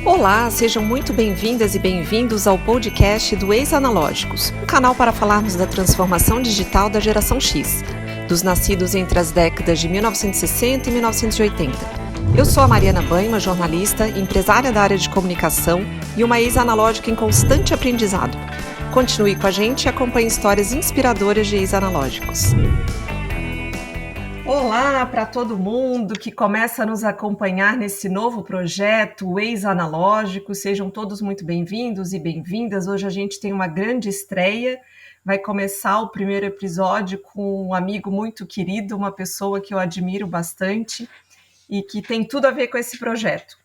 Olá, sejam muito bem-vindas e bem-vindos ao podcast do Ex-Analógicos, um canal para falarmos da transformação digital da geração X, dos nascidos entre as décadas de 1960 e 1980. Eu sou a Mariana Baima, jornalista, empresária da área de comunicação e uma ex-analógica em constante aprendizado. Continue com a gente e acompanhe histórias inspiradoras de ex-analógicos. Olá para todo mundo que começa a nos acompanhar nesse novo projeto, o Ex-Analógico. Sejam todos muito bem-vindos e bem-vindas. Hoje a gente tem uma grande estreia. Vai começar o primeiro episódio com um amigo muito querido, uma pessoa que eu admiro bastante e que tem tudo a ver com esse projeto.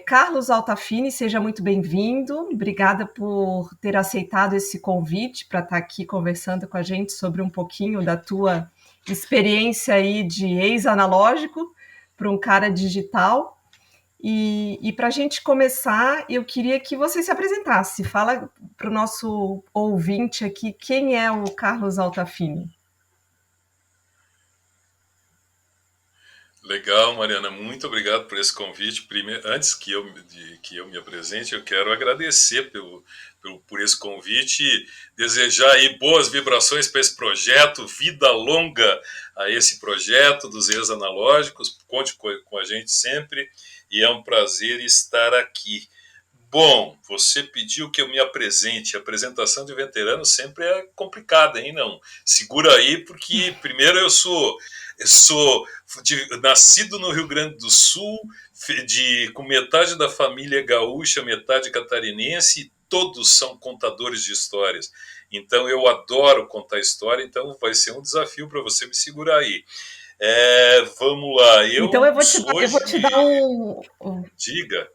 Carlos Altafini, seja muito bem-vindo. Obrigada por ter aceitado esse convite para estar aqui conversando com a gente sobre um pouquinho da tua experiência aí de ex-analógico para um cara digital. E para a gente começar, eu queria que você se apresentasse. Fala para o nosso ouvinte aqui quem é o Carlos Altafini. Legal, Mariana, muito obrigado por esse convite. Primeiro, antes que eu me apresente, eu quero agradecer por esse convite e desejar aí boas vibrações para esse projeto, vida longa a esse projeto dos ex-analógicos. Conte com a gente sempre e é um prazer estar aqui. Bom, você pediu que eu me apresente. A apresentação de veterano sempre é complicada, hein? Não, segura aí, porque primeiro eu sou nascido no Rio Grande do Sul, com metade da família gaúcha, metade catarinense, todos são contadores de histórias. Então eu adoro contar história, então vai ser um desafio para você me segurar aí. Vamos lá. Então eu vou te dar um... Diga.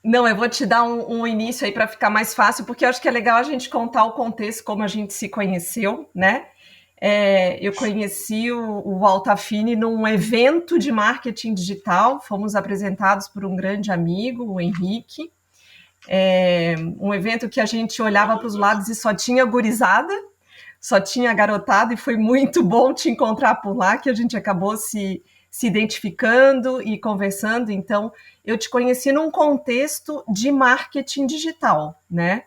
Não, eu vou te dar um início aí para ficar mais fácil, porque eu acho que é legal a gente contar o contexto, como a gente se conheceu, né? Eu conheci o Altafini num evento de marketing digital, fomos apresentados por um grande amigo, o Henrique, um evento que a gente olhava para os lados e só tinha gurizada, só tinha garotada, e foi muito bom te encontrar por lá, que a gente acabou se identificando e conversando. Então, eu te conheci num contexto de marketing digital, né?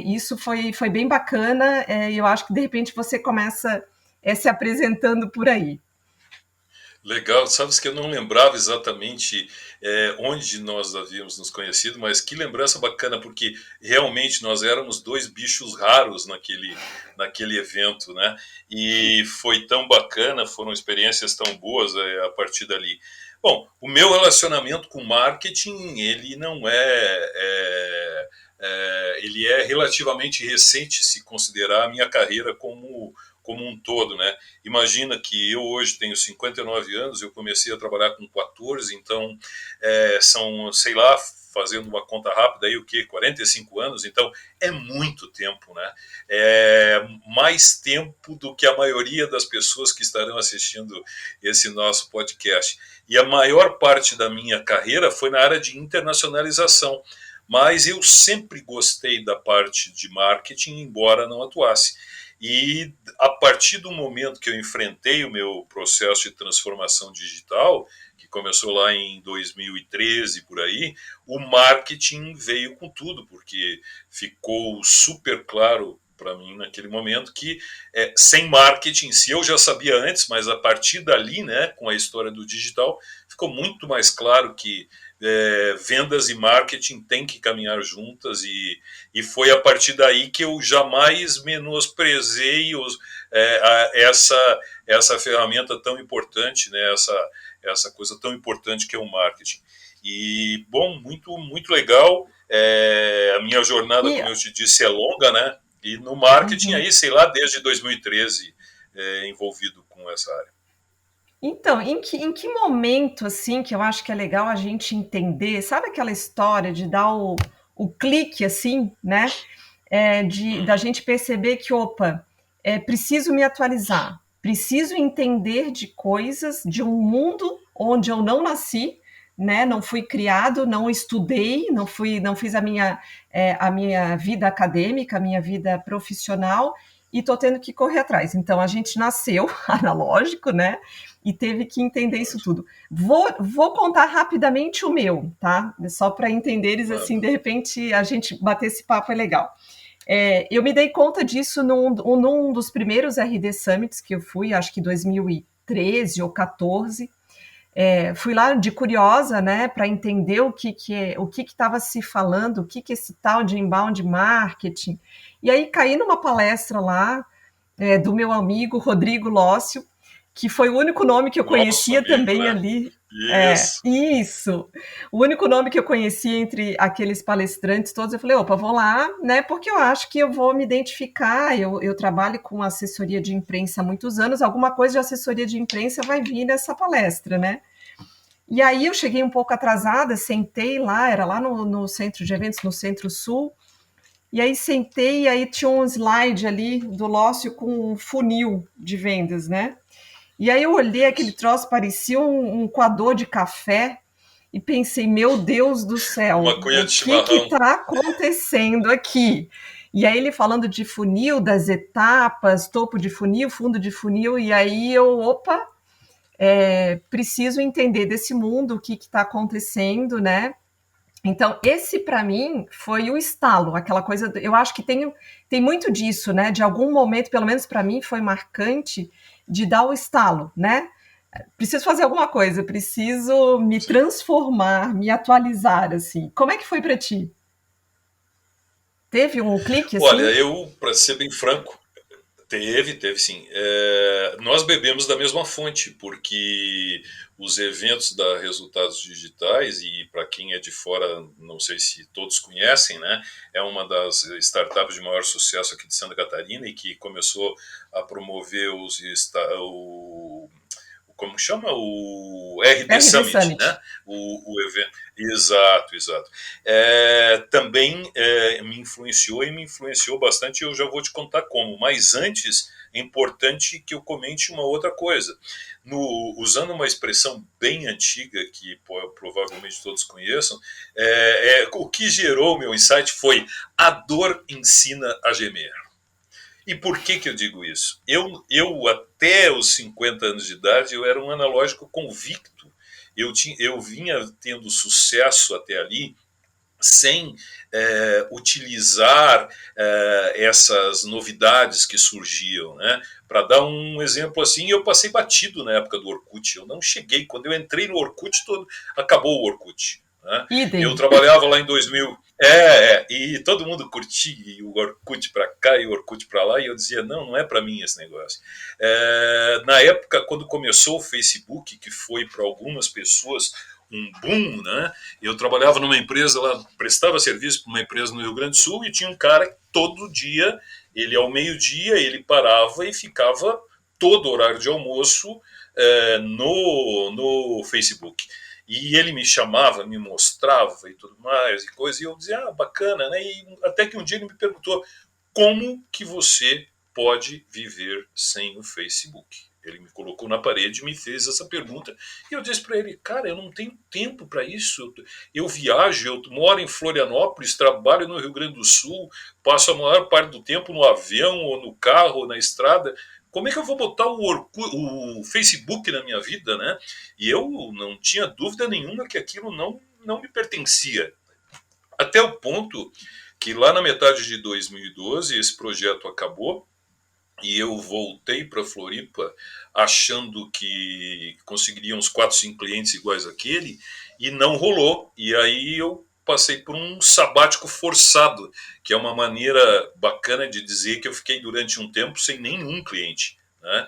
Isso foi bem bacana, e eu acho que de repente você começa se apresentando por aí. Legal, sabes que eu não lembrava exatamente onde nós havíamos nos conhecido, mas que lembrança bacana, porque realmente nós éramos dois bichos raros naquele evento, né? E foi tão bacana, foram experiências tão boas a partir dali. Bom, o meu relacionamento com marketing, ele não ele é relativamente recente, se considerar a minha carreira como um todo, né? Imagina que eu hoje tenho 59 anos, eu comecei a trabalhar com 14, então são, sei lá, fazendo uma conta rápida aí, 45 anos, então é muito tempo, né? É mais tempo do que a maioria das pessoas que estarão assistindo esse nosso podcast. E a maior parte da minha carreira foi na área de internacionalização, mas eu sempre gostei da parte de marketing, embora não atuasse. E a partir do momento que eu enfrentei o meu processo de transformação digital, que começou lá em 2013 por aí, o marketing veio com tudo, porque ficou super claro para mim naquele momento que sem marketing, se eu já sabia antes, mas a partir dali, né, com a história do digital, ficou muito mais claro que vendas e marketing têm que caminhar juntas, e foi a partir daí que eu jamais menosprezei essa ferramenta tão importante, né, essa coisa tão importante que é o marketing. E, bom, muito, muito legal. A minha jornada, como eu te disse, é longa, né? E no marketing aí, sei lá, desde 2013, envolvido com essa área. Então, em que momento, assim, que eu acho que é legal a gente entender, sabe aquela história de dar o clique, assim, né? Da gente perceber que, opa, preciso me atualizar, preciso entender de coisas, de um mundo onde eu não nasci, né? Não fui criado, não estudei, não fiz a minha vida acadêmica, a minha vida profissional, e estou tendo que correr atrás. Então, a gente nasceu analógico, né? e teve que entender isso tudo. Vou contar rapidamente o meu, tá? Só para entenderes, assim, de repente a gente bater esse papo é legal. Eu me dei conta disso num dos primeiros RD Summits que eu fui, acho que 2013 ou 14. Fui lá de curiosa, né, para entender o que estava se falando, o que esse tal de inbound marketing. E aí caí numa palestra lá do meu amigo Rodrigo Lócio, que foi o único nome que eu Nosso conhecia amigo, também né? ali. Isso. Isso. O único nome que eu conhecia entre aqueles palestrantes todos, eu falei, opa, vou lá, né? Porque eu acho que eu vou me identificar. Eu trabalho com assessoria de imprensa há muitos anos, alguma coisa de assessoria de imprensa vai vir nessa palestra, né? E aí eu cheguei um pouco atrasada, sentei lá, era lá no centro de eventos, no Centro-Sul, e aí sentei, e aí tinha um slide ali do Lócio com um funil de vendas, né? E aí eu olhei aquele Isso. troço, parecia um coador de café, e pensei, meu Deus do céu, Uma cunha o de que chimarrão. está acontecendo aqui? E aí ele falando de funil, das etapas, topo de funil, fundo de funil, e aí eu, opa, preciso entender desse mundo, o que está acontecendo, né? Então, esse para mim foi o estalo, aquela coisa. Eu acho que tem muito disso, né? De algum momento, pelo menos para mim, foi marcante de dar o estalo, né? Preciso fazer alguma coisa, preciso me Sim. transformar, me atualizar, assim. Como é que foi para ti? Teve um clique Olha, assim? eu, para ser bem franco, teve sim. Nós bebemos da mesma fonte, porque os eventos da Resultados Digitais, e para quem é de fora, não sei se todos conhecem, né? É uma das startups de maior sucesso aqui de Santa Catarina e que começou a promover o como chama? O RD RD Summit, Summit. né? O evento. Exato, exato. Também me influenciou e me influenciou bastante. Eu já vou te contar como. Mas antes, é importante que eu comente uma outra coisa. Usando uma expressão bem antiga, que provavelmente todos conheçam, o que gerou o meu insight foi: a dor ensina a gemer. E por que eu digo isso? Eu até os 50 anos de idade, eu era um analógico convicto. Eu vinha tendo sucesso até ali sem utilizar essas novidades que surgiam, né? Para dar um exemplo assim, eu passei batido na época do Orkut. Eu não cheguei. Quando eu entrei no Orkut, acabou o Orkut. Né? Eu Idem. trabalhava lá em 2000. E todo mundo curtia o Orkut para cá e o Orkut para lá, e eu dizia, não é para mim esse negócio. Na época, quando começou o Facebook, que foi para algumas pessoas um boom, né? Eu trabalhava numa empresa lá, prestava serviço para uma empresa no Rio Grande do Sul, e tinha um cara que todo dia, ele ao meio-dia, ele parava e ficava todo horário de almoço no Facebook. E ele me chamava, me mostrava e tudo mais, e coisa, e eu dizia, bacana, né? E até que um dia ele me perguntou, como que você pode viver sem o Facebook? Ele me colocou na parede e me fez essa pergunta. E eu disse para ele, cara, eu não tenho tempo para isso. Eu viajo, eu moro em Florianópolis, trabalho no Rio Grande do Sul, passo a maior parte do tempo no avião, ou no carro, ou na estrada. Como é que eu vou botar o Facebook na minha vida, né? E eu não tinha dúvida nenhuma que aquilo não me pertencia. Até o ponto que lá na metade de 2012 esse projeto acabou e eu voltei para Floripa achando que conseguiria uns 4, 5 clientes iguais àquele, e não rolou. E aí eu passei por um sabático forçado, que é uma maneira bacana de dizer que eu fiquei durante um tempo sem nenhum cliente. Né?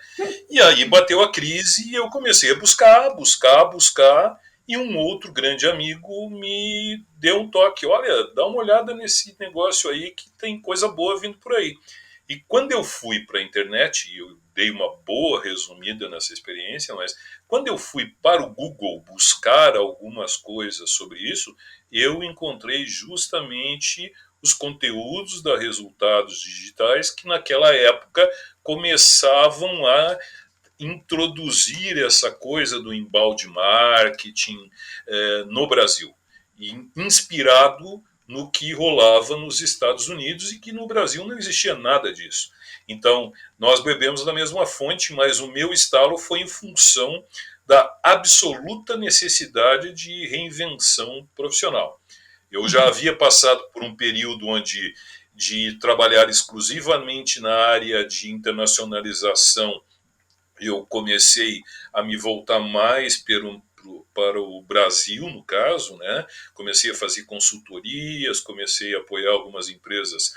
E aí bateu a crise e eu comecei a buscar. E um outro grande amigo me deu um toque. Olha, dá uma olhada nesse negócio aí que tem coisa boa vindo por aí. E quando eu fui para a internet, e eu dei uma boa resumida nessa experiência, mas quando eu fui para o Google buscar algumas coisas sobre isso, eu encontrei justamente os conteúdos da Resultados Digitais que naquela época começavam a introduzir essa coisa do embalde marketing no Brasil, inspirado no que rolava nos Estados Unidos, e que no Brasil não existia nada disso. Então, nós bebemos da mesma fonte, mas o meu estalo foi em função da absoluta necessidade de reinvenção profissional. Eu já havia passado por um período onde de trabalhar exclusivamente na área de internacionalização, eu comecei a me voltar mais para o Brasil, no caso, né? Comecei a fazer consultorias, comecei a apoiar algumas empresas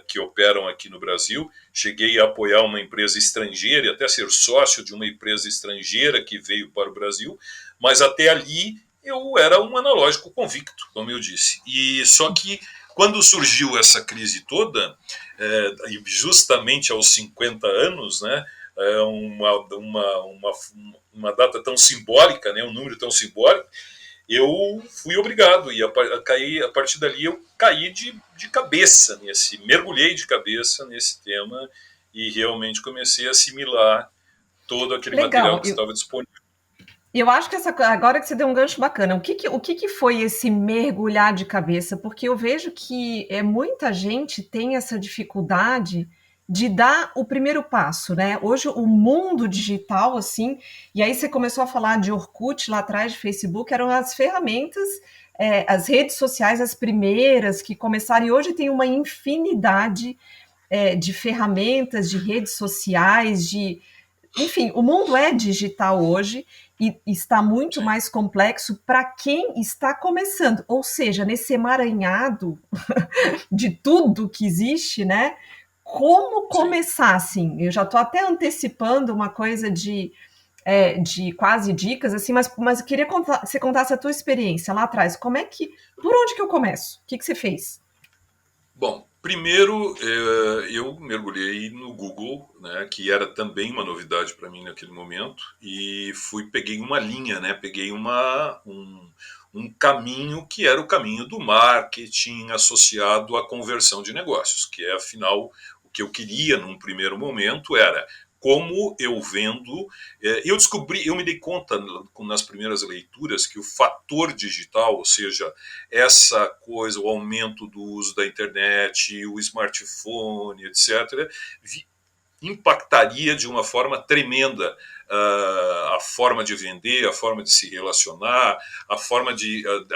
que operam aqui no Brasil. Cheguei a apoiar uma empresa estrangeira e até ser sócio de uma empresa estrangeira que veio para o Brasil, mas até ali eu era um analógico convicto, como eu disse. E só que quando surgiu essa crise toda, justamente aos 50 anos, né, uma data tão simbólica, né, um número tão simbólico, eu fui obrigado, e a partir dali eu caí de cabeça mergulhei de cabeça nesse tema e realmente comecei a assimilar todo aquele material Legal. que estava disponível. Eu acho que agora que você deu um gancho bacana, o que foi esse mergulhar de cabeça? Porque eu vejo que muita gente tem essa dificuldade de dar o primeiro passo, né? Hoje o mundo digital, assim, e aí você começou a falar de Orkut lá atrás, de Facebook, eram as ferramentas, as redes sociais, as primeiras que começaram, e hoje tem uma infinidade de ferramentas, de redes sociais, enfim, o mundo é digital hoje e está muito Sim. mais complexo para quem está começando. Ou seja, nesse emaranhado de tudo que existe, né? Como Sim. começar assim? Eu já estou até antecipando uma coisa de quase dicas, assim, mas eu queria que você contasse a tua experiência lá atrás. Por onde que eu começo? O que você fez? Bom, primeiro eu mergulhei no Google, né, que era também uma novidade para mim naquele momento, e peguei uma linha, né, peguei um caminho que era o caminho do marketing associado à conversão de negócios, que é afinal o que eu queria num primeiro momento era como eu vendo. Eu me dei conta nas primeiras leituras que o fator digital, ou seja, essa coisa, o aumento do uso da internet, o smartphone, etc., impactaria de uma forma tremenda a forma de vender, a forma de se relacionar, a forma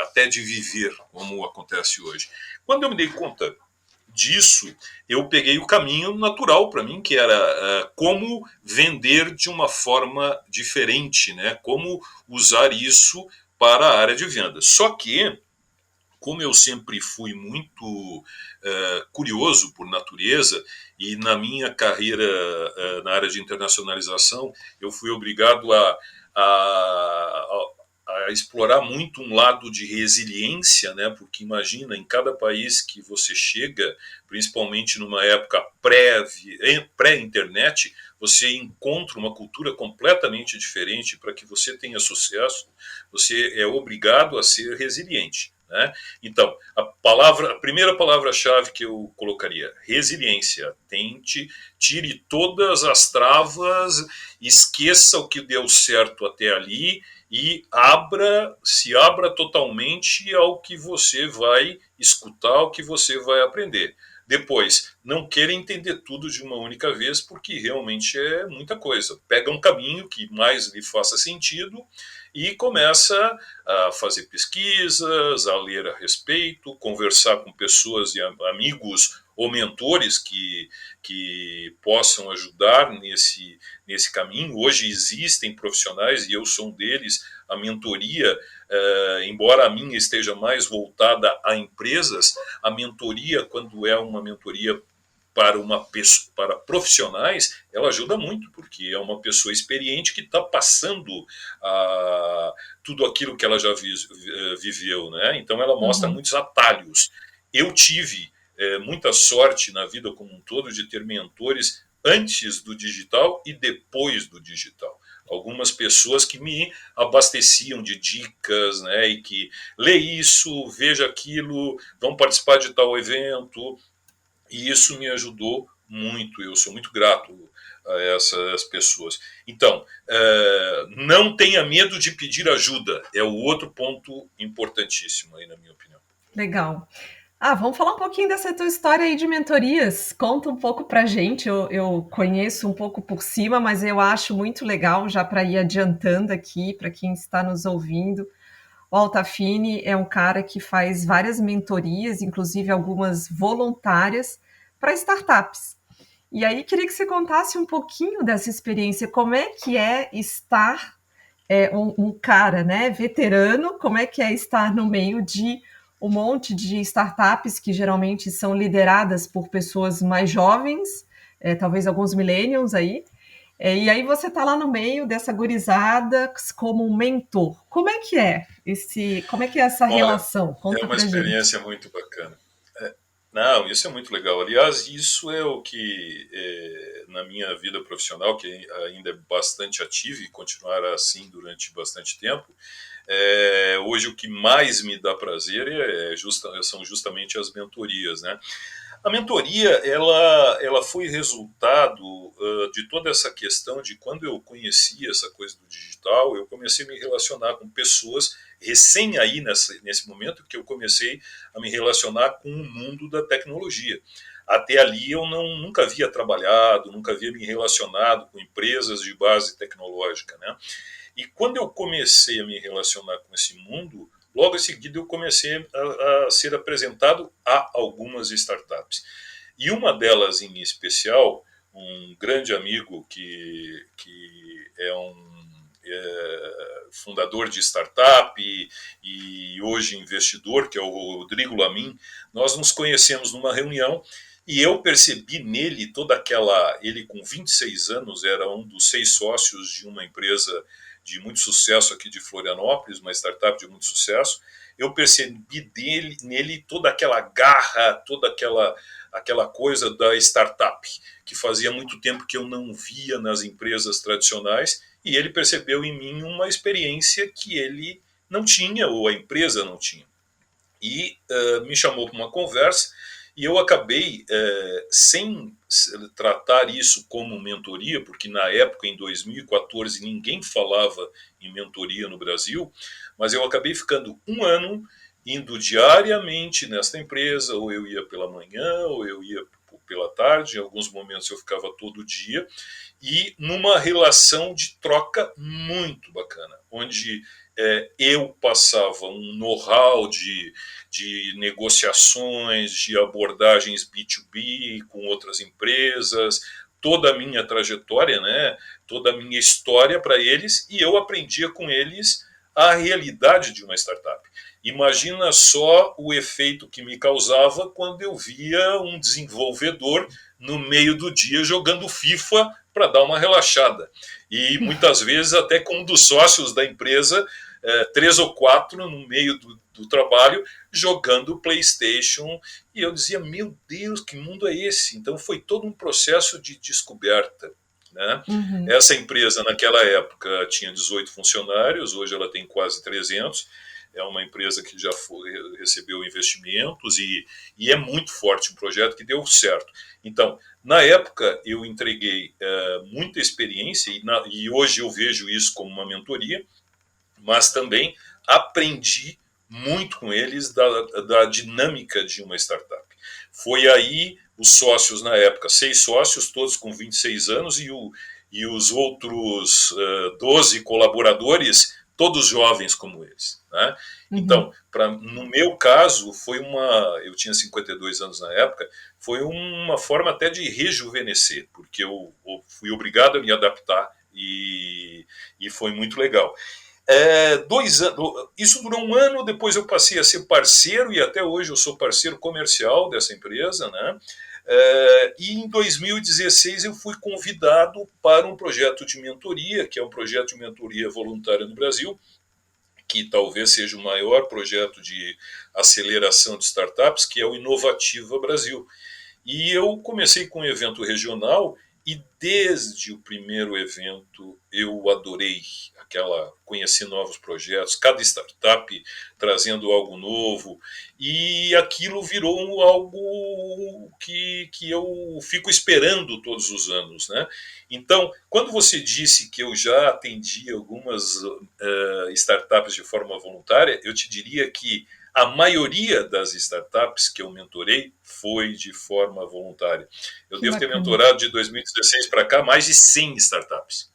até de viver, como acontece hoje. Quando eu me dei conta disso, eu peguei o caminho natural para mim, que era como vender de uma forma diferente, né? Como usar isso para a área de venda. Só que, como eu sempre fui muito curioso por natureza, e na minha carreira na área de internacionalização, eu fui obrigado a explorar muito um lado de resiliência, né? Porque imagina, em cada país que você chega, principalmente numa época pré-internet, você encontra uma cultura completamente diferente. Para que você tenha sucesso, você é obrigado a ser resiliente, né? Então, a primeira palavra-chave que eu colocaria: resiliência. Tire todas as travas, esqueça o que deu certo até ali e se abra totalmente ao que você vai escutar, ao que você vai aprender. Depois, não queira entender tudo de uma única vez, porque realmente é muita coisa. Pega um caminho que mais lhe faça sentido e começa a fazer pesquisas, a ler a respeito, conversar com pessoas e amigos ou mentores que possam ajudar nesse caminho. Hoje existem profissionais, e eu sou um deles. A mentoria, embora a minha esteja mais voltada a empresas, a mentoria, quando é uma mentoria para profissionais, ela ajuda muito, porque é uma pessoa experiente que está passando tudo aquilo que ela já viveu, né? Então ela mostra Uhum. muitos atalhos. Eu tive muita sorte na vida como um todo de ter mentores antes do digital e depois do digital. Algumas pessoas que me abasteciam de dicas, né, e que lê isso, veja aquilo, vão participar de tal evento, e isso me ajudou muito. Eu sou muito grato a essas pessoas. Então, não tenha medo de pedir ajuda. É o outro ponto importantíssimo aí, na minha opinião. Legal. Vamos falar um pouquinho dessa tua história aí de mentorias. Conta um pouco pra gente. Eu conheço um pouco por cima, mas eu acho muito legal, já para ir adiantando aqui, para quem está nos ouvindo. O Altafine é um cara que faz várias mentorias, inclusive algumas voluntárias, para startups. E aí, queria que você contasse um pouquinho dessa experiência. Como é que é estar um cara, né, veterano, como é que é estar no meio de um monte de startups que geralmente são lideradas por pessoas mais jovens, talvez alguns millennials aí, e aí você está lá no meio dessa gurizada como um mentor. Como é que é essa Olha, relação? é Conta uma pra gente. experiência muito bacana. Não, isso é muito legal. Aliás, isso é o que, na minha vida profissional, que ainda é bastante ativa e continuar assim durante bastante tempo, hoje o que mais me dá prazer são justamente as mentorias, né? A mentoria, ela foi resultado de toda essa questão de quando eu conheci essa coisa do digital, eu comecei a me relacionar com pessoas recém aí nesse momento que eu comecei a me relacionar com o mundo da tecnologia. Até ali eu nunca havia trabalhado, nunca havia me relacionado com empresas de base tecnológica, né? E quando eu comecei a me relacionar com esse mundo, logo em seguida eu comecei a ser apresentado a algumas startups. E uma delas em especial, um grande amigo que é um fundador de startup e hoje investidor, que é o Rodrigo Lamin, nós nos conhecemos numa reunião e eu percebi nele toda aquela. Ele, com 26 anos, era um dos 6 sócios de uma empresa de muito sucesso aqui de Florianópolis, uma startup de muito sucesso. Eu percebi nele toda aquela garra, toda aquela coisa da startup, que fazia muito tempo que eu não via nas empresas tradicionais, e ele percebeu em mim uma experiência que ele não tinha, ou a empresa não tinha. E me chamou para uma conversa, e eu acabei, sem tratar isso como mentoria, porque na época, em 2014, ninguém falava em mentoria no Brasil, mas eu acabei ficando um ano indo diariamente nesta empresa, ou eu ia pela manhã, ou eu ia pela tarde, em alguns momentos eu ficava todo dia, e numa relação de troca muito bacana, onde eu passava um know-how de negociações, de abordagens B2B com outras empresas, toda a minha trajetória, né, toda a minha história para eles, e eu aprendia com eles a realidade de uma startup. Imagina só o efeito que me causava quando eu via um desenvolvedor no meio do dia jogando FIFA para dar uma relaxada. E muitas vezes até com um dos sócios da empresa, 3 ou 4 no meio do trabalho, jogando PlayStation. E eu dizia, meu Deus, que mundo é esse? Então foi todo um processo de descoberta. Né? Uhum. Essa empresa, naquela época, tinha 18 funcionários, hoje ela tem quase 300. É uma empresa que já recebeu investimentos e é muito forte, um projeto que deu certo. Então, na época, eu entreguei muita experiência e hoje eu vejo isso como uma mentoria, mas também aprendi muito com eles da dinâmica de uma startup. Foi aí os sócios na época, 6 sócios, todos com 26 anos, e os outros 12 colaboradores, todos jovens como eles. Né? Uhum. Então, no meu caso, foi eu tinha 52 anos na época, foi uma forma até de rejuvenescer, porque eu fui obrigado a me adaptar e foi muito legal. 2 anos, isso durou um ano, depois eu passei a ser parceiro e até hoje eu sou parceiro comercial dessa empresa, né? E em 2016 eu fui convidado para um projeto de mentoria, que é um projeto de mentoria voluntária no Brasil, que talvez seja o maior projeto de aceleração de startups, que é o Inovativa Brasil. E eu comecei com um evento regional e desde o primeiro evento eu adorei conhecer novos projetos, cada startup trazendo algo novo, e aquilo virou algo que eu fico esperando todos os anos, né? Então, quando você disse que eu já atendi algumas startups de forma voluntária, eu te diria que a maioria das startups que eu mentorei foi de forma voluntária. Eu Que devo ter bacana. mentorado de 2016 para cá mais de 100 startups.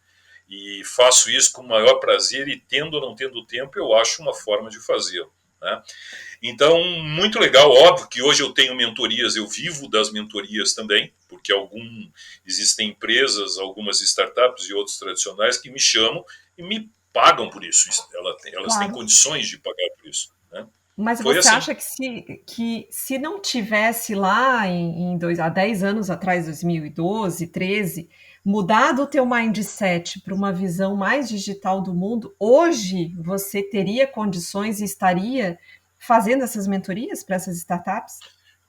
E faço isso com o maior prazer e, tendo ou não tendo tempo, eu acho uma forma de fazê-lo, né? Então, muito legal. Óbvio que hoje eu tenho mentorias, eu vivo das mentorias também, porque existem empresas, algumas startups e outros tradicionais que me chamam e me pagam por isso. Elas têm Claro. condições de pagar por isso, né? Mas Foi você assim. acha que se não tivesse lá há 10 anos atrás, 2012, 13, mudado o teu mindset para uma visão mais digital do mundo, hoje você teria condições e estaria fazendo essas mentorias para essas startups?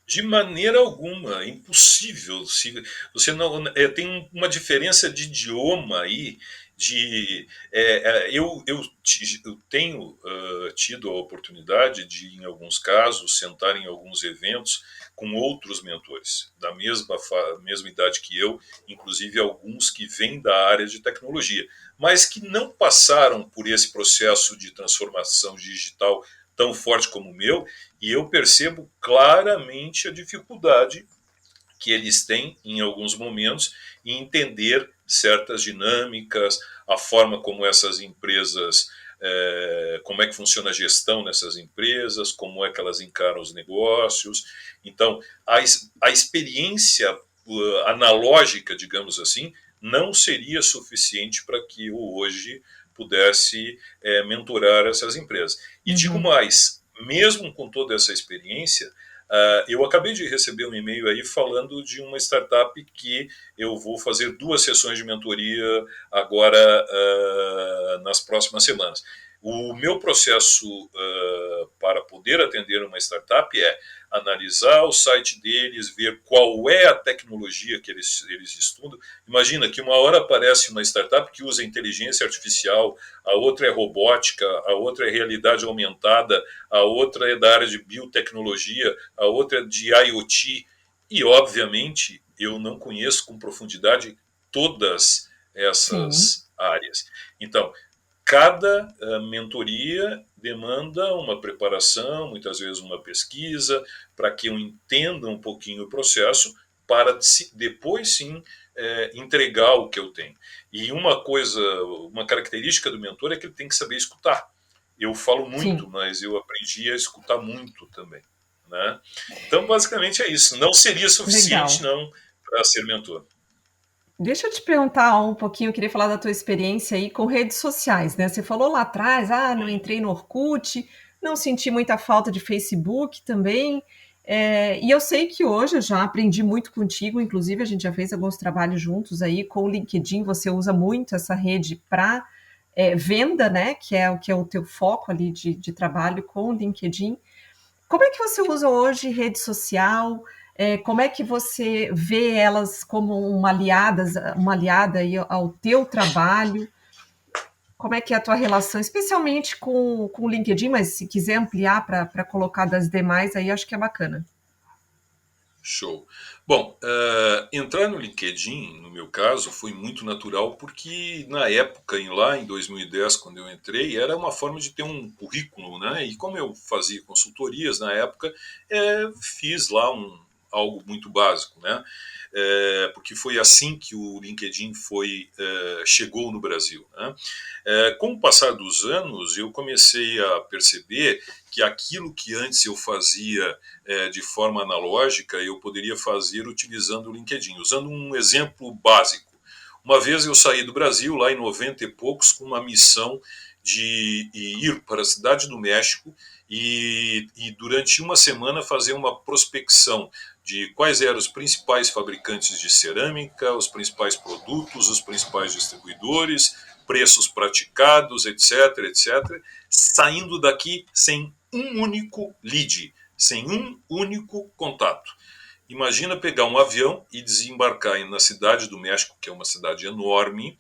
De maneira alguma, é impossível. Se você não tem uma diferença de idioma aí, eu tenho tido a oportunidade de, em alguns casos, sentar em alguns eventos com outros mentores da mesma idade que eu, inclusive alguns que vêm da área de tecnologia, mas que não passaram por esse processo de transformação digital tão forte como o meu, e eu percebo claramente a dificuldade que eles têm, em alguns momentos, em entender certas dinâmicas, a forma como essas empresas, como é que funciona a gestão nessas empresas, como é que elas encaram os negócios. Então, a experiência analógica, digamos assim, não seria suficiente para que eu hoje pudesse mentorar essas empresas. E digo Uhum. mais, mesmo com toda essa experiência, eu acabei de receber um e-mail aí falando de uma startup que eu vou fazer 2 sessões de mentoria agora nas próximas semanas. O meu processo para poder atender uma startup é analisar o site deles, ver qual é a tecnologia que eles estudam. Imagina que uma hora aparece uma startup que usa inteligência artificial, a outra é robótica, a outra é realidade aumentada, a outra é da área de biotecnologia, a outra é de IoT. E, obviamente, eu não conheço com profundidade todas Sim, essas áreas. Então, cada mentoria demanda uma preparação, muitas vezes uma pesquisa, para que eu entenda um pouquinho o processo, para depois sim entregar o que eu tenho. E uma característica do mentor é que ele tem que saber escutar. Eu falo sim, muito, mas eu aprendi a escutar muito também, né? Então, basicamente é isso. Não seria suficiente, legal. não, para ser mentor. Deixa eu te perguntar um pouquinho, eu queria falar da tua experiência aí com redes sociais, né? Você falou lá atrás, não entrei no Orkut, não senti muita falta de Facebook também. E eu sei que hoje eu já aprendi muito contigo, inclusive a gente já fez alguns trabalhos juntos aí com o LinkedIn, você usa muito essa rede para venda, né? Que é o teu foco ali de trabalho com o LinkedIn. Como é que você usa hoje rede social? Como é que você vê elas como uma aliada aí ao teu trabalho? Como é que é a tua relação, especialmente com o LinkedIn, mas se quiser ampliar para colocar das demais, aí acho que é bacana. Show. Bom, entrar no LinkedIn, no meu caso, foi muito natural porque na época, lá em 2010, quando eu entrei, era uma forma de ter um currículo, né? E como eu fazia consultorias na época, fiz lá algo muito básico, né? Porque foi assim que o LinkedIn chegou no Brasil, né? Com o passar dos anos, eu comecei a perceber que aquilo que antes eu fazia de forma analógica, eu poderia fazer utilizando o LinkedIn. Usando um exemplo básico. Uma vez eu saí do Brasil, lá em 90 e poucos, com uma missão de ir para a cidade do México e durante uma semana fazer uma prospecção de quais eram os principais fabricantes de cerâmica, os principais produtos, os principais distribuidores, preços praticados, etc, etc, saindo daqui sem um único lead, sem um único contato. Imagina pegar um avião e desembarcar na cidade do México, que é uma cidade enorme,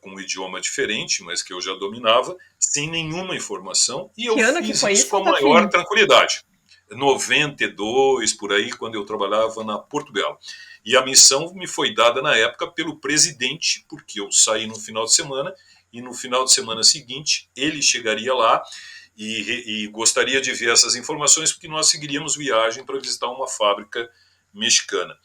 com um idioma diferente, mas que eu já dominava, sem nenhuma informação, e eu Que ano que fiz foi isso isso, com a maior Altafim? tranquilidade. 92, por aí, quando eu trabalhava na Portugal. E a missão me foi dada na época pelo presidente, porque eu saí no final de semana, e no final de semana seguinte ele chegaria lá e gostaria de ver essas informações, porque nós seguiríamos viagem para visitar uma fábrica mexicana.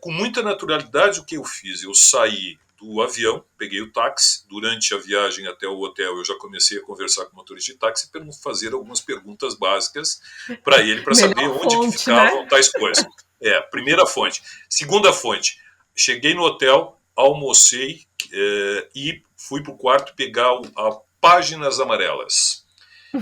Com muita naturalidade, o que eu fiz? Eu saí do avião, peguei o táxi. Durante a viagem até o hotel, eu já comecei a conversar com o motorista de táxi para fazer algumas perguntas básicas para ele, para saber Melhor onde que fonte, né? ficavam tais coisas. Primeira fonte. Segunda fonte, cheguei no hotel, almocei e fui para o quarto pegar a Páginas Amarelas.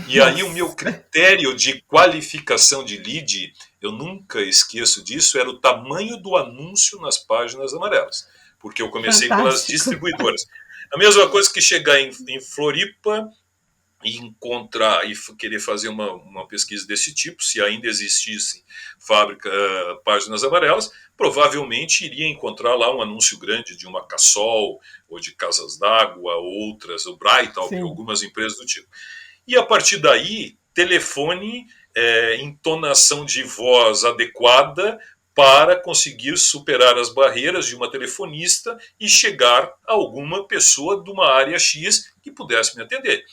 E aí o meu Nossa, critério de qualificação de lead, eu nunca esqueço disso, era o tamanho do anúncio nas Páginas Amarelas, porque eu comecei pelas fantástico. distribuidoras. A mesma coisa que chegar em Floripa e encontrar e querer fazer uma pesquisa desse tipo, se ainda existissem Páginas Amarelas, provavelmente iria encontrar lá um anúncio grande de uma Cassol, ou de Casas d'Água, outras, o Brightalk, Sim. algumas empresas do tipo. E a partir daí, telefone, entonação de voz adequada para conseguir superar as barreiras de uma telefonista e chegar a alguma pessoa de uma área X que pudesse me atender.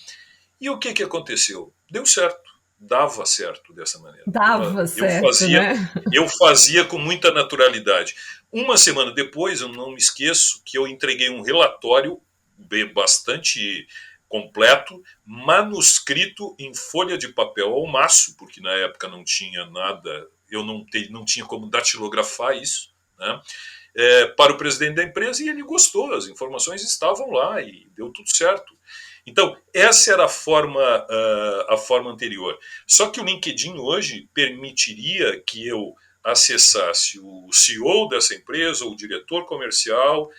E o que aconteceu? Deu certo, dava certo dessa maneira. Dava certo, né? Eu fazia com muita naturalidade. Uma semana depois, eu não me esqueço que eu entreguei um relatório bastante completo, manuscrito em folha de papel ao maço, porque na época não tinha nada, eu não tinha como datilografar isso, né? Para o presidente da empresa, e ele gostou, as informações estavam lá e deu tudo certo. Então, essa era a forma anterior. Só que o LinkedIn hoje permitiria que eu acessasse o CEO dessa empresa, ou o diretor comercial,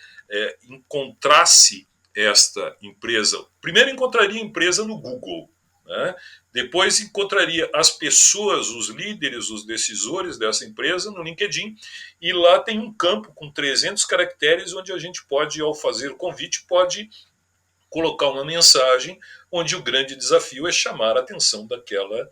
encontrasse esta empresa. Primeiro encontraria a empresa no Google, né? Depois encontraria as pessoas, os líderes, os decisores dessa empresa no LinkedIn, e lá tem um campo com 300 caracteres onde a gente pode, ao fazer o convite, pode colocar uma mensagem onde o grande desafio é chamar a atenção daquela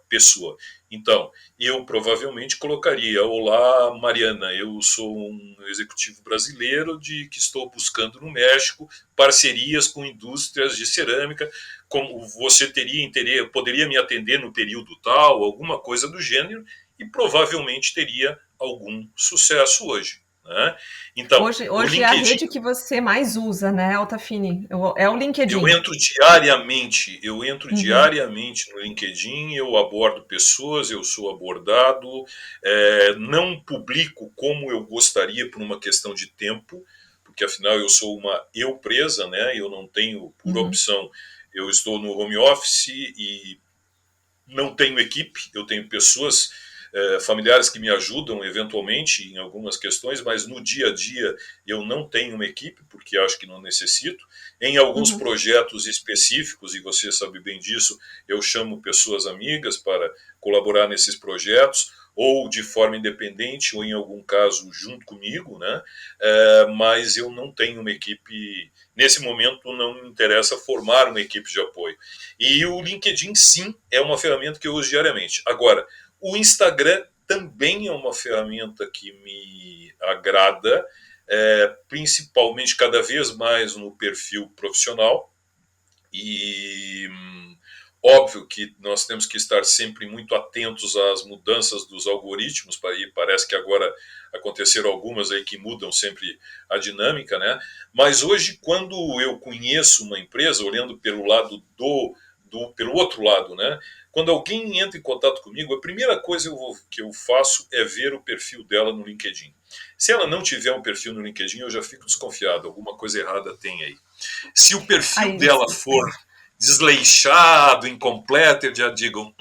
pessoa. Então, eu provavelmente colocaria: olá, Mariana, eu sou um executivo brasileiro que estou buscando no México parcerias com indústrias de cerâmica, como você teria interesse, poderia me atender no período tal, alguma coisa do gênero, e provavelmente teria algum sucesso hoje, né? Então, o Hoje é a LinkedIn, rede que você mais usa, né, Altafini? É o eu LinkedIn. entro diariamente, eu entro Uhum, diariamente no LinkedIn, eu abordo pessoas, eu sou abordado, não publico como eu gostaria por uma questão de tempo, porque afinal eu sou uma eu presa, né? Eu não tenho, por uhum, opção, eu estou no home office e não tenho equipe, eu tenho pessoas, familiares que me ajudam eventualmente em algumas questões, mas no dia a dia eu não tenho uma equipe, porque acho que não necessito. Em alguns uhum. projetos específicos, e você sabe bem disso, eu chamo pessoas amigas para colaborar nesses projetos, ou de forma independente, ou em algum caso junto comigo, né? Mas eu não tenho uma equipe. Nesse momento, não me interessa formar uma equipe de apoio. E o LinkedIn, sim, é uma ferramenta que eu uso diariamente. Agora, o Instagram também é uma ferramenta que me agrada, principalmente cada vez mais no perfil profissional. E óbvio que nós temos que estar sempre muito atentos às mudanças dos algoritmos, e parece que agora aconteceram algumas aí que mudam sempre a dinâmica, né? Mas hoje, quando eu conheço uma empresa, olhando pelo lado pelo outro lado, né? Quando alguém entra em contato comigo, a primeira coisa que eu faço é ver o perfil dela no LinkedIn. Se ela não tiver um perfil no LinkedIn, eu já fico desconfiado, alguma coisa errada tem aí. Se o perfil Aí, dela for desleixado, incompleto, eu já digo,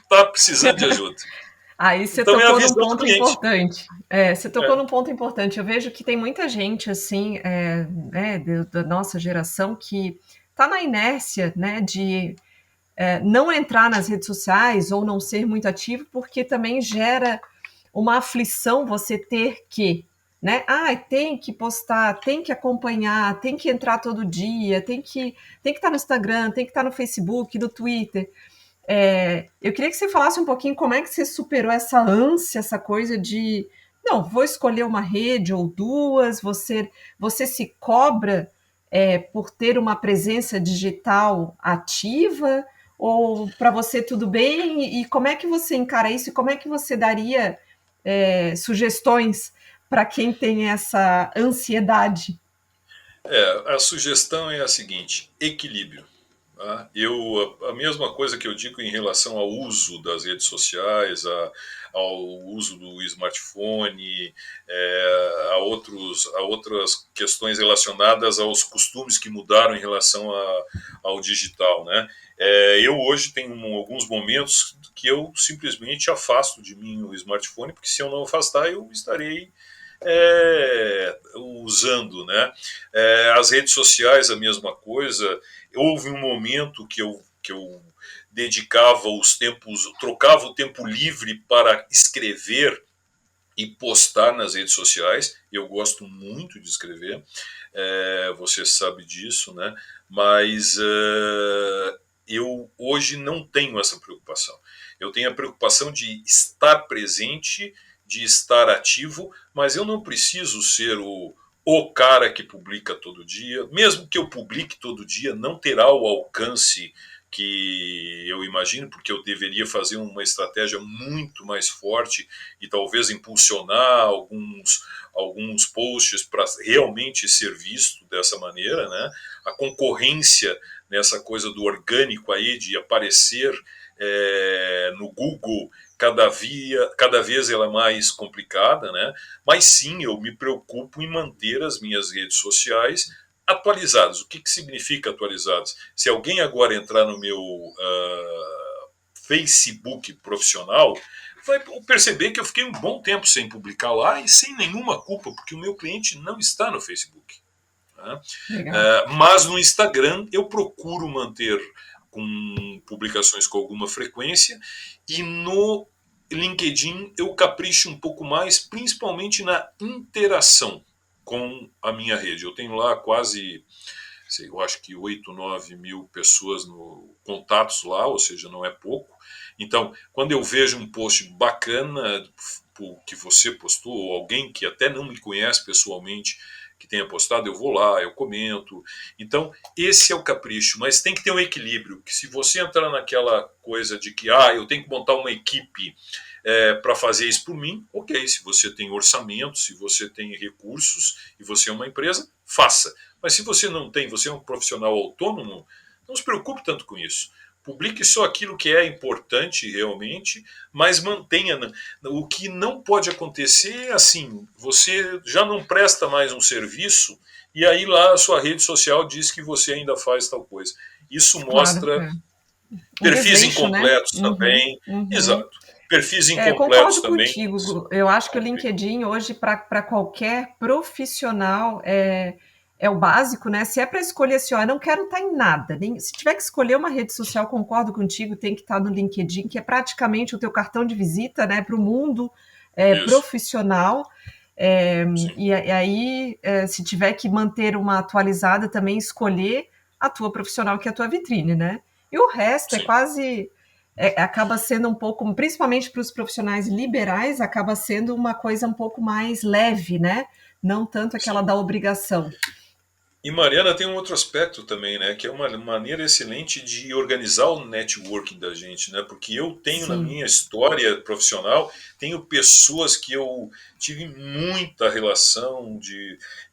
tá precisando de ajuda. aí você Então é a tocou num visão do ponto cliente. importante. Você tocou num ponto importante. Eu vejo que tem muita gente, assim, da nossa geração que está na inércia, né, de não entrar nas redes sociais ou não ser muito ativo, porque também gera uma aflição você ter que, né? Ah, tem que postar, tem que acompanhar, tem que entrar todo dia, tem que estar no Instagram, tem que estar no Facebook, no Twitter. Eu queria que você falasse um pouquinho como é que você superou essa ânsia, essa coisa de não, vou escolher uma rede ou duas, você se cobra por ter uma presença digital ativa? Ou para você tudo bem? E como é que você encara isso? E como é que você daria sugestões para quem tem essa ansiedade? A sugestão é a seguinte: equilíbrio. Tá? A mesma coisa que eu digo em relação ao uso das redes sociais, ao uso do smartphone, a outras questões relacionadas aos costumes que mudaram em relação ao digital. Né? Eu hoje tenho alguns momentos que eu simplesmente afasto de mim o smartphone, porque se eu não afastar, eu estarei usando, né? As redes sociais, a mesma coisa. Houve um momento que eu dedicava os tempos, trocava o tempo livre para escrever e postar nas redes sociais. Eu gosto muito de escrever, você sabe disso, né? Mas eu hoje não tenho essa preocupação. Eu tenho a preocupação de estar presente, de estar ativo, mas eu não preciso ser o cara que publica todo dia. Mesmo que eu publique todo dia, não terá o alcance que eu imagino, porque eu deveria fazer uma estratégia muito mais forte e talvez impulsionar alguns posts para realmente ser visto dessa maneira, né? A concorrência nessa coisa do orgânico aí, de aparecer no Google, cada vez ela é mais complicada, né? Mas sim, eu me preocupo em manter as minhas redes sociais atualizadas. O que significa atualizadas? Se alguém agora entrar no meu Facebook profissional, vai perceber que eu fiquei um bom tempo sem publicar lá e sem nenhuma culpa, porque o meu cliente não está no Facebook. Né? Legal. Mas no Instagram eu procuro manter com publicações com alguma frequência, e no LinkedIn eu capricho um pouco mais, principalmente na interação com a minha rede. Eu tenho lá quase, eu acho que 8, 9 mil pessoas no contatos lá, ou seja, não é pouco. Então, quando eu vejo um post bacana que você postou, ou alguém que até não me conhece pessoalmente que tenha postado, eu vou lá, eu comento. Então, esse é o capricho, mas tem que ter um equilíbrio, que se você entrar naquela coisa de que eu tenho que montar uma equipe para fazer isso por mim, ok, se você tem orçamento, se você tem recursos e você é uma empresa, faça. Mas se você não tem, você é um profissional autônomo, não se preocupe tanto com isso. Publique só aquilo que é importante realmente, mas mantenha. O que não pode acontecer é assim: você já não presta mais um serviço e aí lá a sua rede social diz que você ainda faz tal coisa. Isso Claro, mostra um perfis desleixo, né? incompletos Uhum, também. uhum. Exato. Perfis incompletos Concordo também. contigo, Gu. Eu acho que o Complicam. LinkedIn hoje, para qualquer profissional, é o básico, né? Se é para escolher assim, ó, eu não quero estar em nada. Se tiver que escolher uma rede social, concordo contigo, tem que estar no LinkedIn, que é praticamente o teu cartão de visita, né, para o mundo Isso. profissional. É, Sim. e aí, se tiver que manter uma atualizada, também escolher a tua profissional, que é a tua vitrine, né? E o resto é Sim. quase acaba sendo um pouco, principalmente para os profissionais liberais, acaba sendo uma coisa um pouco mais leve, né? Não tanto aquela Sim. da obrigação. E Mariana, tem um outro aspecto também, né, que é uma maneira excelente de organizar o networking da gente, né, porque eu tenho na Sim, minha história profissional, tenho pessoas que eu tive muita relação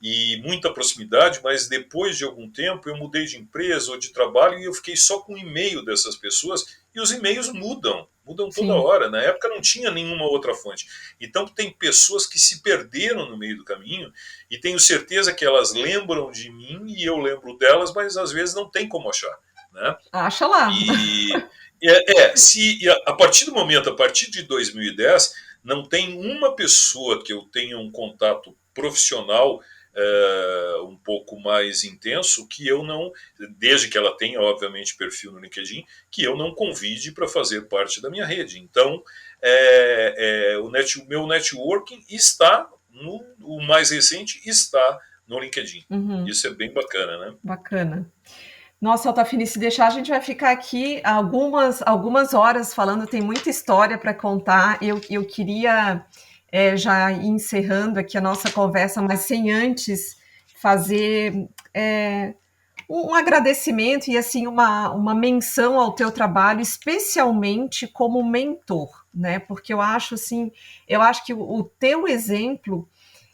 e muita proximidade, mas depois de algum tempo eu mudei de empresa ou de trabalho e eu fiquei só com o e-mail dessas pessoas, e os e-mails mudam toda sim. hora. Na época não tinha nenhuma outra fonte. Então tem pessoas que se perderam no meio do caminho e tenho certeza que elas lembram de mim e eu lembro delas, mas às vezes não tem como achar, né? Acha lá. E se a partir do momento, a partir de 2010, não tem uma pessoa que eu tenha um contato profissional um pouco mais intenso que eu não, desde que ela tenha obviamente perfil no LinkedIn, que eu não convide para fazer parte da minha rede. Então, o meu networking está o mais recente está no LinkedIn. Uhum, Isso é bem bacana, né? bacana. Nossa, Altafine, se deixar, a gente vai ficar aqui algumas horas falando, tem muita história para contar. Eu queria já ir encerrando aqui a nossa conversa, mas sem antes fazer um agradecimento e assim uma menção ao teu trabalho, especialmente como mentor, né? Porque eu acho que o teu exemplo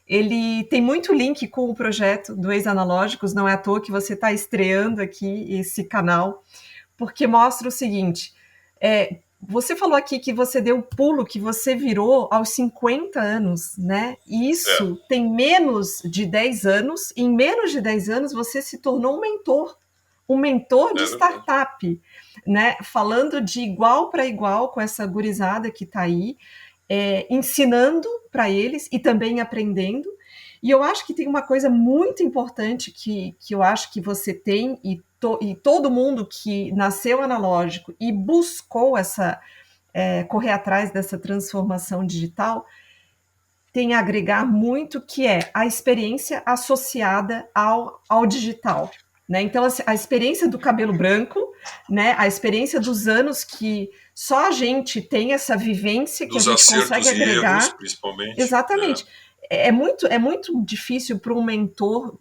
ele tem muito link com o projeto do Ex-Analógicos, não é à toa que você está estreando aqui esse canal, porque mostra o seguinte: você falou aqui que você deu o pulo, que você virou aos 50 anos, né? E É, isso tem menos de 10 anos, e em menos de 10 anos você se tornou um mentor de é verdade. startup, né? Falando de igual para igual com essa gurizada que está aí, ensinando para eles e também aprendendo. E eu acho que tem uma coisa muito importante que eu acho que você tem e todo mundo que nasceu analógico e buscou correr atrás dessa transformação digital tem a agregar muito, que é a experiência associada ao digital. Né? Então, a experiência do cabelo branco, né? A experiência dos anos que só a gente tem essa vivência que a Dos gente consegue acertos e erros, agregar. principalmente. Exatamente. É muito difícil para um mentor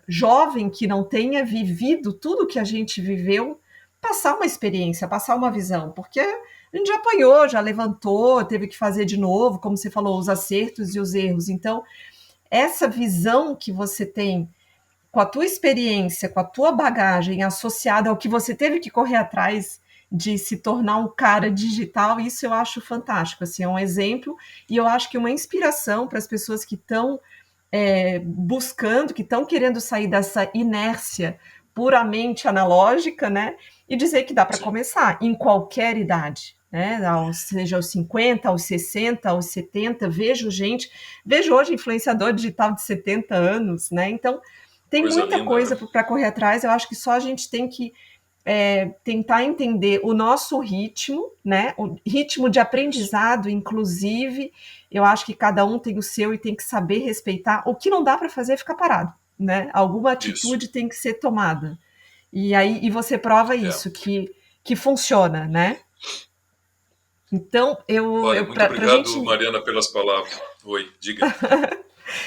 jovem que não tenha vivido tudo que a gente viveu passar uma experiência, passar uma visão, porque a gente já apanhou, já levantou, teve que fazer de novo, como você falou, os acertos e os erros. Então, essa visão que você tem com a tua experiência, com a tua bagagem associada ao que você teve que correr atrás de se tornar um cara digital, isso eu acho fantástico. Assim, é um exemplo e eu acho que uma inspiração para as pessoas que estão buscando, que estão querendo sair dessa inércia puramente analógica, né? E dizer que dá para Sim, começar em qualquer idade. Né, seja aos 50, aos 60, aos 70, vejo hoje influenciador digital de 70 anos, né? Então, tem coisa muita linda, coisa né? para correr atrás, eu acho que só a gente tem que tentar entender o nosso ritmo, né? O ritmo de Isso, aprendizado, inclusive, eu acho que cada um tem o seu e tem que saber respeitar. O que não dá para fazer é ficar parado, né? Alguma isso. atitude tem que ser tomada. E você prova É. isso, que funciona, né? Então, Olha, muito para a obrigado, gente. Mariana, pelas palavras. Oi, diga.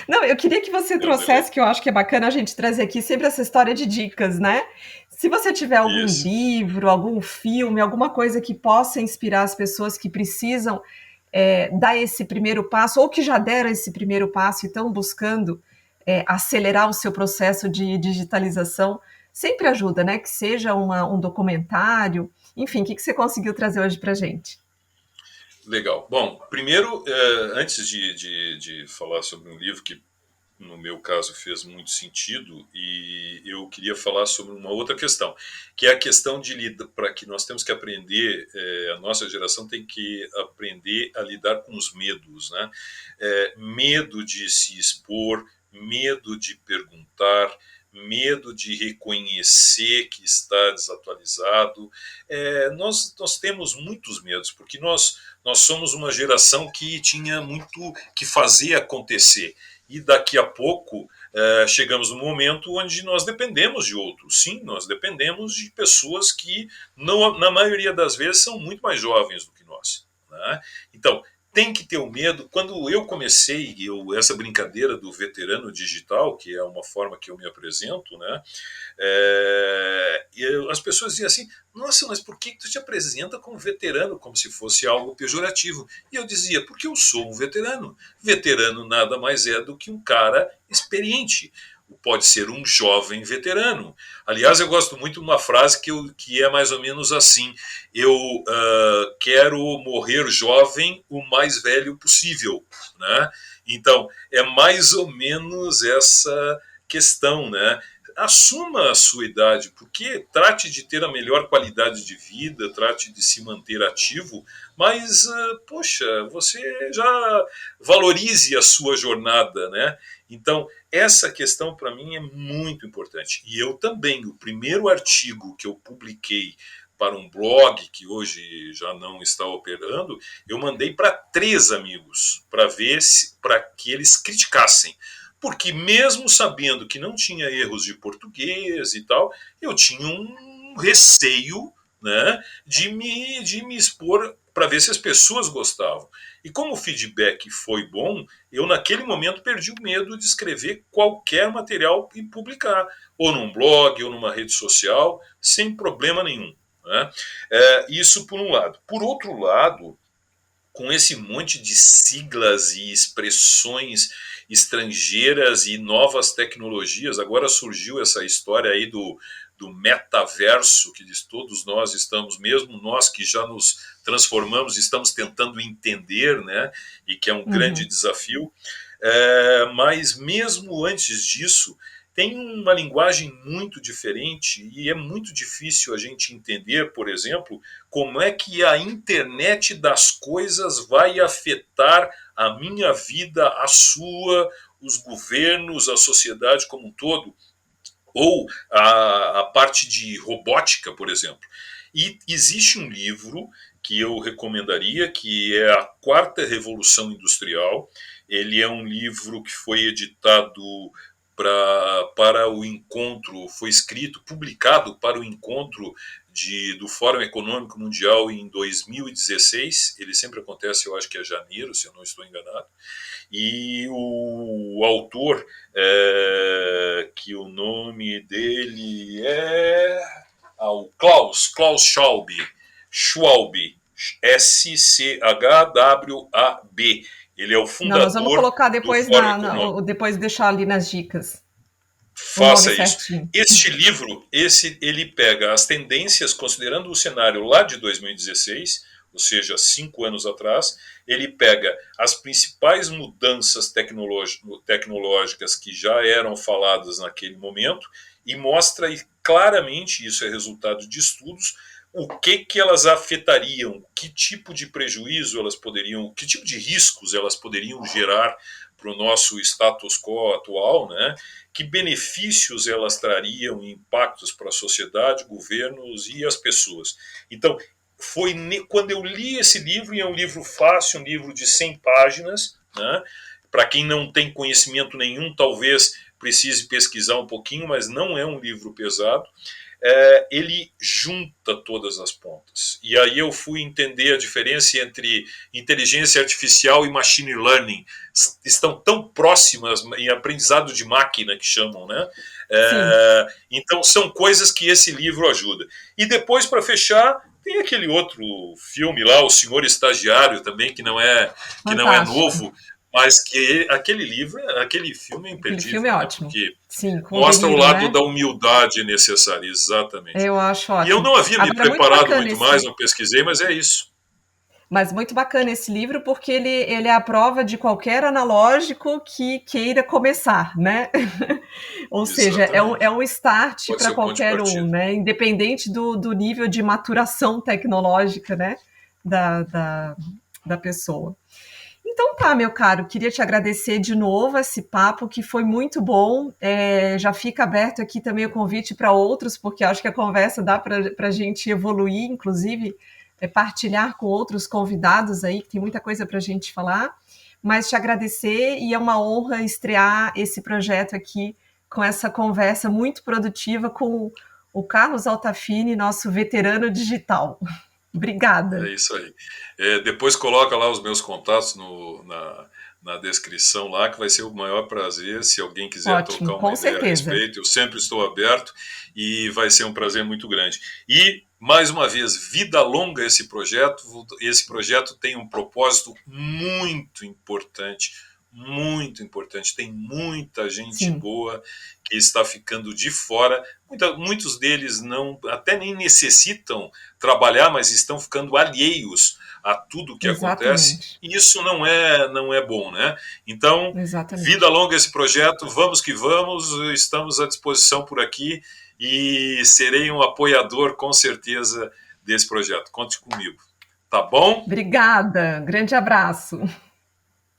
Não, eu queria que você Deu um delay. trouxesse, que eu acho que é bacana a gente trazer aqui sempre essa história de dicas, né? Se você tiver algum Isso. livro, algum filme, alguma coisa que possa inspirar as pessoas que precisam dar esse primeiro passo, ou que já deram esse primeiro passo e estão buscando acelerar o seu processo de digitalização, sempre ajuda, né? Que seja um documentário, enfim, o que você conseguiu trazer hoje para gente? Legal. Bom, primeiro, antes de falar sobre um livro que, no meu caso, fez muito sentido, e eu queria falar sobre uma outra questão, que é a questão de lidar, para que nós temos que aprender, a nossa geração tem que aprender a lidar com os medos, né? Medo de se expor, medo de perguntar, medo de reconhecer que está desatualizado. Nós temos muitos medos, porque nós somos uma geração que tinha muito que fazer acontecer. E daqui a pouco chegamos no momento onde nós dependemos de outros. Sim, nós dependemos de pessoas que, não, na maioria das vezes, são muito mais jovens do que nós. Né? Então, tem que ter o medo. Quando eu comecei essa brincadeira do veterano digital, que é uma forma que eu me apresento, né? As pessoas diziam assim: nossa, mas por que tu te apresenta como veterano, como se fosse algo pejorativo? E eu dizia: porque eu sou um veterano. Veterano nada mais é do que um cara experiente. Pode ser um jovem veterano. Aliás, eu gosto muito de uma frase que é mais ou menos assim: eu quero morrer jovem o mais velho possível. Né? Então, é mais ou menos essa questão, né? Assuma a sua idade, porque trate de ter a melhor qualidade de vida, trate de se manter ativo, mas, poxa, você já valorize a sua jornada, né? Então, essa questão para mim é muito importante. E eu também, o primeiro artigo que eu publiquei para um blog que hoje já não está operando, eu mandei para 3 amigos para ver para que eles criticassem, porque mesmo sabendo que não tinha erros de português e tal, eu tinha um receio né, de me expor para ver se as pessoas gostavam. E como o feedback foi bom, eu naquele momento perdi o medo de escrever qualquer material e publicar, ou num blog, ou numa rede social, sem problema nenhum. Né? Isso por um lado. Por outro lado, com esse monte de siglas e expressões estrangeiras e novas tecnologias, agora surgiu essa história aí do metaverso, que diz todos nós estamos, mesmo nós que já nos transformamos, estamos tentando entender, né? E que é um grande Uhum. desafio. Mas mesmo antes disso, tem uma linguagem muito diferente e é muito difícil a gente entender, por exemplo, como é que a internet das coisas vai afetar a minha vida, a sua, os governos, a sociedade como um todo, ou a parte de robótica, por exemplo. E existe um livro que eu recomendaria, que é A Quarta Revolução Industrial. Ele é um livro que foi editado para o encontro, foi escrito, publicado para o encontro do Fórum Econômico Mundial em 2016. Ele sempre acontece, eu acho que é janeiro, se eu não estou enganado. E o autor, que o nome dele é o Klaus Schwab, Schwab. Ele é o Não, nós vamos fundador colocar do depois Fórum Econômico. depois deixar ali nas dicas o nome Faça isso. certinho. Este livro, ele pega as tendências, considerando o cenário lá de 2016, ou seja, 5 anos atrás, ele pega as principais mudanças tecnológicas que já eram faladas naquele momento e mostra claramente, isso é resultado de estudos, o que elas afetariam, que tipo de prejuízo elas poderiam, que tipo de riscos elas poderiam gerar para o nosso status quo atual, né? Que benefícios elas trariam, impactos para a sociedade, governos e as pessoas. Então, foi quando eu li esse livro, e é um livro fácil, um livro de 100 páginas, né? Para quem não tem conhecimento nenhum, talvez precise pesquisar um pouquinho, mas não é um livro pesado. Ele junta todas as pontas. E aí eu fui entender a diferença entre inteligência artificial e machine learning. Estão tão próximas em aprendizado de máquina, que chamam, né? Sim. Então são coisas que esse livro ajuda. E depois, para fechar, tem aquele outro filme lá, O Senhor Estagiário, também, que não é Fantástico. novo, mas que aquele filme é Aquele filme é imperdível, né? ótimo. Porque Sim, com o mostra o delírio, lado né? da humildade necessária, exatamente. Eu acho E eu ótimo. não havia me Agora, muito preparado bacana muito mais, esse. não pesquisei, mas é isso. Mas muito bacana esse livro, porque ele é a prova de qualquer analógico que queira começar, né? Ou seja, é Exatamente. um start Pode para ser o ponto de qualquer um, partida. né? Independente do nível de maturação tecnológica, né? Da, da, da pessoa. Então tá, meu caro, queria te agradecer de novo esse papo que foi muito bom. Já fica aberto aqui também o convite para outros, porque acho que a conversa dá para a gente evoluir, inclusive partilhar com outros convidados aí, que tem muita coisa para a gente falar. Mas te agradecer e é uma honra estrear esse projeto aqui com essa conversa muito produtiva com o Carlos Altafini, nosso veterano digital. É Obrigada. isso aí. Depois coloca lá os meus contatos na descrição lá, que vai ser o maior prazer. Se alguém quiser Ótimo, trocar uma com ideia a certeza. respeito, eu sempre estou aberto e vai ser um prazer muito grande. E, mais uma vez, vida longa esse projeto. Esse projeto tem um propósito muito importante, muito importante. Tem muita gente Sim, boa que está ficando de fora. Muitos deles não, até nem necessitam trabalhar, mas estão ficando alheios a tudo que acontece, exatamente. e isso não é bom, né? Então, vida Exatamente. longa esse projeto, vamos que vamos, estamos à disposição por aqui e serei um apoiador com certeza desse projeto. Conte comigo. Tá bom? Obrigada. Grande abraço.